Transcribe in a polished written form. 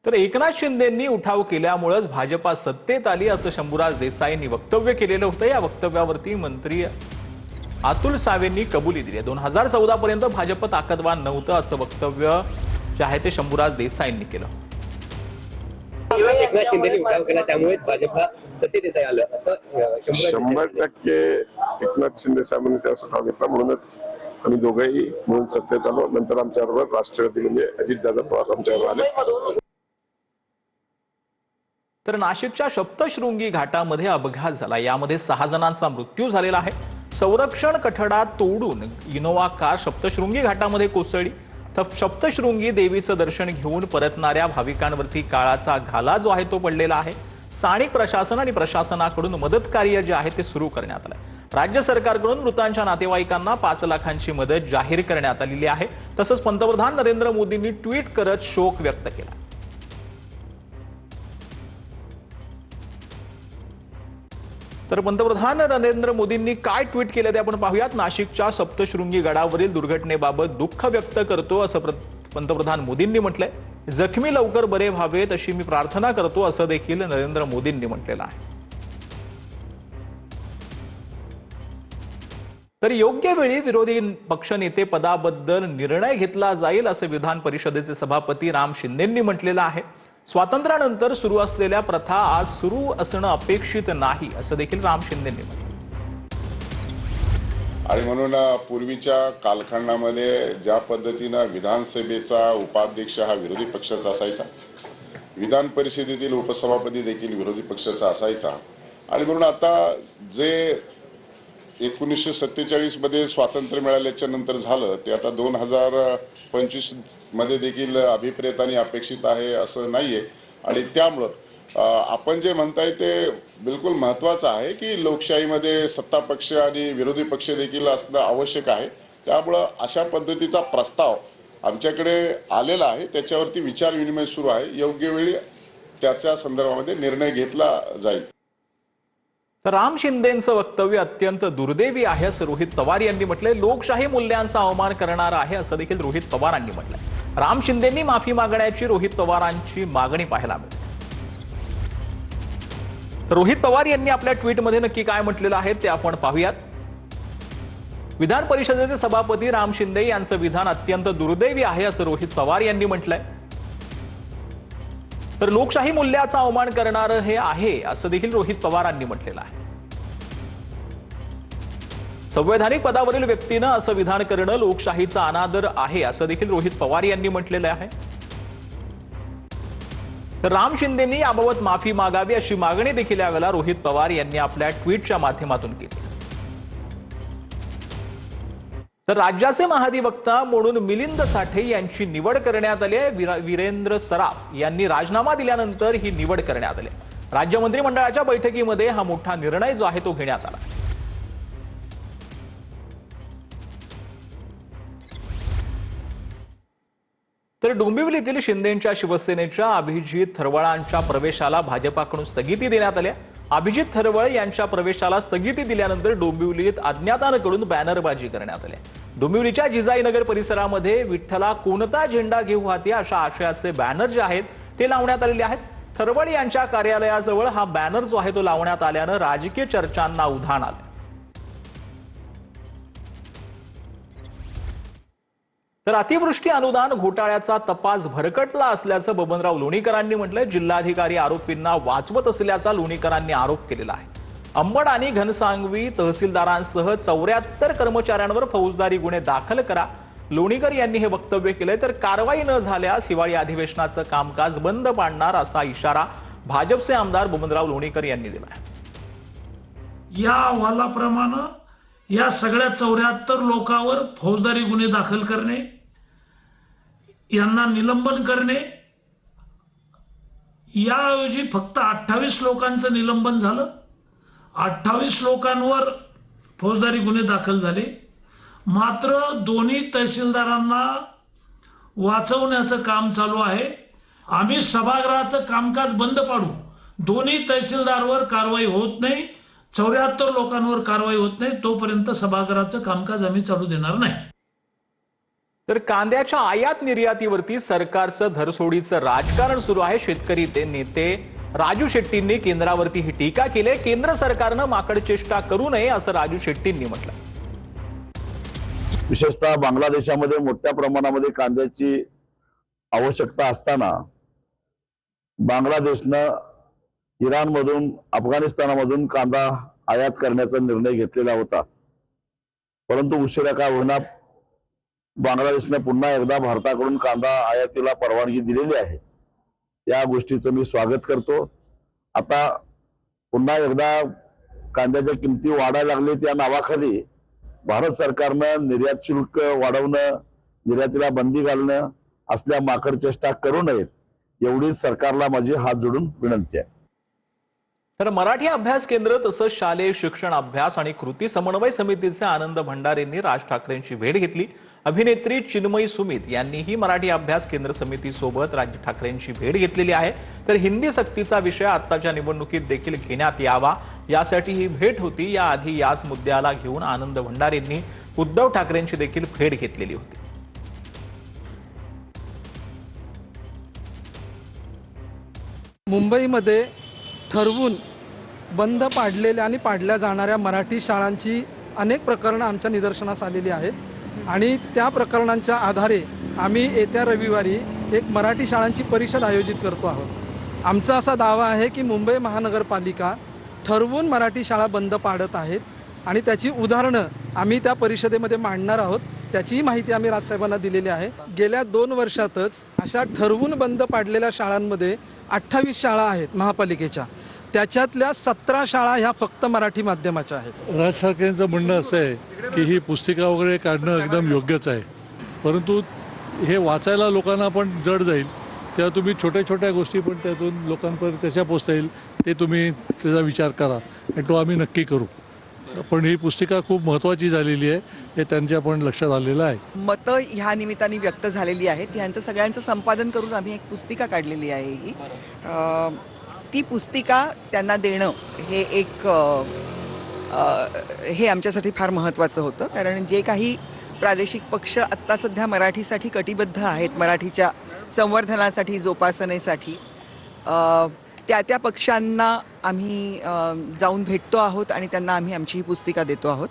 तर एकनाथ शिंदेंनी उठाव केल्यामुळेच भाजपा सत्तेत आली असं शंभूराज देसाईंनी वक्तव्य केलेलं होतं। या वक्तव्यावरती मंत्री अतुल सावेंनी कबुली दिली। 2014 पर्यंत भाजप ताकदवान नव्हतं असं वक्तव्य जे आहे ते शंभूराज देसाईंनी केलं। एकनाथ शिंदेंनी उठाव केला त्यामुळे भाजपला सत्तेत येता आलं असं 100% एकनाथ शिंदे साहेबांनी त्या उठाव घेतला, म्हणूनच आम्ही दोघेही म्हणून सत्तेत आलो। नंतर आमच्याबरोबर राष्ट्रवादी म्हणजे अजितदादा पवार आमच्याबरोबर आले। तर नाशिकच्या सप्तशृंगी घाटामध्ये अपघात झाला। यामध्ये 6 जणांचा मृत्यू झालेला आहे। संरक्षण कठडा तोडून इनोवा कार सप्तशृंगी घाटामध्ये कोसळली। तर सप्तशृंगी देवीचं दर्शन घेऊन परतणाऱ्या भाविकांवरती काळाचा घाला जो आहे तो पडलेला आहे। स्थानिक प्रशासन आणि प्रशासनाकडून मदत कार्य जे आहे ते सुरू करण्यात आलं। राज्य सरकारकडून मृतांच्या नातेवाईकांना 5 लाखांची मदत जाहीर करण्यात आलेली आहे। तसंच पंतप्रधान नरेंद्र मोदींनी ट्विट करत शोक व्यक्त केला। तर पंतप्रधान नरेंद्र मोदींनी काय ट्विट केलं ते आपण पाहूयात। नाशिकच्या सप्तशृंगी गडावरील दुर्घटनेबाबत दुःख व्यक्त करतो असं पंतप्रधान मोदींनी म्हटलंय। जखमी लवकर बरे व्हावेत अशी मी प्रार्थना करतो असं देखील नरेंद्र मोदींनी म्हटलेलं आहे। तर योग्य वेळी विरोधी पक्षनेते पदाबद्दल निर्णय घेतला जाईल असं विधान परिषदेचे सभापती राम शिंदेंनी म्हटलेलं आहे। स्वातंत्र्यानंतर सुरू असलेल्या प्रथा आज सुरू असणं अपेक्षित नाही असं देखील राम शिंदेंनी म्हटलं। आणि म्हणून पूर्वीच्या कालखंडामध्ये ज्या पद्धतीनं विधानसभेचा उपाध्यक्ष हा विरोधी पक्षाचा असायचा, विधान परिषदेतील उपसभापती देखील विरोधी पक्षाचा असायचा, आणि म्हणून आता जे 1947 मध्ये स्वातंत्र्य मिळाल्याच्या नंतर झालं ते आता 2025 मध्ये देखील अभिप्रेत आणि अपेक्षित आहे असं नाहीये। आणि त्यामुळं आपण जे म्हणताय ते बिलकुल महत्त्वाचं आहे की लोकशाहीमध्ये सत्ता पक्ष आणि विरोधी पक्ष देखील असणं आवश्यक आहे। त्यामुळं अशा पद्धतीचा प्रस्ताव आमच्याकडे आलेला आहे, त्याच्यावरती विचार विनिमय सुरू आहे। योग्य वेळी त्याच्या संदर्भामध्ये निर्णय घेतला जाईल। तर राम शिंदेंचं वक्तव्य अत्यंत दुर्दैवी आहे असं रोहित पवार यांनी म्हटलंय। लोकशाही मूल्यांचा अवमान करणार आहे असं देखील रोहित पवारांनी म्हटलंय। राम शिंदेंनी माफी मागण्याची रोहित पवारांची मागणी पाहायला मिळते। तर रोहित पवार यांनी आपल्या ट्विटमध्ये नक्की काय म्हटलेलं आहे ते आपण पाहूयात। विधान परिषदेचे सभापती राम शिंदे यांचं विधान अत्यंत दुर्दैवी आहे असं रोहित पवार यांनी म्हटलंय। तर लोकशाही मूल्याचा अवमान करणारं हे आहे असं देखील रोहित पवारांनी म्हटलेलं आहे। संवैधानिक पदावरील व्यक्तीनं असं विधान करणं लोकशाहीचा अनादर आहे असं देखील रोहित पवार यांनी म्हटलेलं आहे। तर राम शिंदेंनी याबाबत माफी मागावी अशी मागणी देखील यावेळेला रोहित पवार यांनी आपल्या ट्विटच्या माध्यमातून केली। तर राज्याचे महाधिवक्ता म्हणून मिलिंद साठे यांची निवड करण्यात आली आहे। वीरेंद्र सराफ यांनी राजीनामा दिल्यानंतर ही निवड करण्यात आली। राज्य मंत्रिमंडळाच्या बैठकीमध्ये हा मोठा निर्णय जो आहे तो घेण्यात आला। तर डोंबिवलीतील शिंदेंच्या शिवसेनेच्या अभिजित थरवळांच्या प्रवेशाला भाजपाकडून स्थगिती देण्यात आली। अभिजित थरवळ यांच्या प्रवेशाला स्थगिती दिल्यानंतर डोंबिवलीत अज्ञातांकडून बॅनरबाजी करण्यात आली। डोंबिवलीच्या जिजाईनगर परिसरामध्ये विठ्ठला कोणता झेंडा घेऊ हाती अशा आशयाचे बॅनर जे आहेत ते लावण्यात आलेले आहेत। थरवळ यांच्या कार्यालयाजवळ हा बॅनर जो आहे तो लावण्यात आल्यानं राजकीय चर्चांना उधाण आलं। तर अतिवृष्टी अनुदान घोटाळ्याचा तपास भरकटला असल्याचं बबनराव लोणीकरांनी म्हटलंय। जिल्हाधिकारी आरोपींना वाचवत असल्याचा लोणीकरांनी आरोप केलेला आहे। अंबड आणि घनसांगवी तहसीलदारांसह 74 कर्मचाऱ्यांवर फौजदारी गुन्हे दाखल करा, लोणीकर यांनी हे वक्तव्य केलंय। तर कारवाई न झाल्यास हिवाळी अधिवेशनाचं कामकाज बंद पाडणार असा इशारा भाजपचे आमदार बबनराव लोणीकर यांनी दिला आहे। या अहवालाप्रमाणे या सगळ्या 74 लोकांवर फौजदारी गुन्हे दाखल करणे, यांना निलंबन करणे, याऐवजी फक्त 28 लोकांचं निलंबन झालं। 28 लोकांवर फौजदारी गुन्हे दाखल झाले। मात्र दोन्ही तहसीलदारांना वाचवण्याचं काम चालू आहे। आम्ही सभागृहाचं कामकाज बंद पाडू, दोन्ही तहसीलदारवर कारवाई होत नाही, 74 लोकांवर कारवाई होत नाही तोपर्यंत सभागृहाचं कामकाज आम्ही चालू देणार नाही। तर कांद्याच्या आयात निर्यातीवरती सरकारचं धरसोडीचं राजकारण सुरू आहे. शेतकरी ते नेते राजू शेट्टींनी केंद्रावरती ही टीका केली. केंद्र सरकारनं माकडचेष्टा करू नये असं राजू शेट्टींनी म्हटलं. विशेषतः बांगलादेशामध्ये मोठ्या प्रमाणामध्ये कांद्याची आवश्यकता असताना बांगलादेशनं इराणमधून अफगाणिस्तानामधून कांदा आयात करण्याचा निर्णय घेतलेला होता. परंतु उशिरा का होईना बांगलादेशने पुन्हा एकदा भारताकडून कांदा आयातीला परवानगी दिलेली आहे. या गोष्टीचं मी स्वागत करतो. आता पुन्हा एकदा कांद्याच्या किमती वाढायला लागले त्या नावाखाली भारत सरकारनं निर्यात शुल्क वाढवणं, निर्यातीला बंदी घालणं असल्या माकडचेष्टा करू नयेत एवढीच सरकारला माझी हात जोडून विनंती आहे. तर मराठी अभ्यास केंद्र तसंच शालेय शिक्षण अभ्यास आणि कृती समन्वय समितीचे आनंद भंडारेंनी राज ठाकरेंची भेट घेतली. अभिनेत्री चिन्मयी सुमित यांनीही मराठी अभ्यास केंद्र समितीसोबत राज ठाकरेंची भेट घेतलेली आहे. तर हिंदी सक्तीचा विषय आत्ताच्या निवडणुकीत देखील घेण्यात यावा यासाठी ही भेट होती. याआधी याच मुद्द्याला घेऊन आनंद भंडारेंनी उद्धव ठाकरेंची देखील भेट घेतलेली होती. मुंबईमध्ये ठरवून बंद पाडलेल्या आणि पाडल्या जाणाऱ्या मराठी शाळांची अनेक प्रकरणं आमच्या निदर्शनास आलेली आहेत आणि त्या प्रकरणांच्या आधारे आम्ही येत्या रविवारी एक मराठी शाळांची परिषद आयोजित करतो आहोत. आमचा असा दावा आहे की मुंबई महानगरपालिका ठरवून मराठी शाळा बंद पाडत आहेत आणि त्याची उदाहरणं आम्ही त्या परिषदेमध्ये मांडणार आहोत. त्याचीही माहिती आम्ही राजसाहेबांना दिलेली आहे. गेल्या 2 वर्षातच अशा ठरवून बंद पाडलेल्या शाळांमध्ये 28 शाळा आहेत महापालिकेच्या. त्याच्यातल्या 17 शाळा ह्या फक्त मराठी माध्यमाच्या आहेत. राज ठाकरेंचं म्हणणं असं आहे की ही पुस्तिका वगैरे काढणं एकदम योग्यच आहे, परंतु हे वाचायला लोकांना पण जड जाईल. तेव्हा तुम्ही छोट्या छोट्या गोष्टी पण त्यातून लोकांपर्यंत कशा पोचता येईल ते तुम्ही त्याचा विचार करा आणि तो आम्ही नक्की करू. पण ही पुस्तिका खूप महत्त्वाची झालेली आहे हे त्यांच्या पण लक्षात आलेलं आहे. मतं ह्या निमित्ताने व्यक्त झालेली आहेत. यांचं सगळ्यांचं संपादन करून आम्ही एक पुस्तिका काढलेली आहे. ही ती पुस्तिका त्यांना देणं हे एक हे आमच्यासाठी फार महत्त्वाचं होतं. कारण जे काही प्रादेशिक पक्ष आत्ता सध्या मराठीसाठी कटिबद्ध आहेत, मराठीच्या संवर्धनासाठी, जोपासनेसाठी, त्या पक्षांना आम्ही जाऊन भेटतो आहोत आणि त्यांना आम्ही आमची ही पुस्तिका देतो आहोत.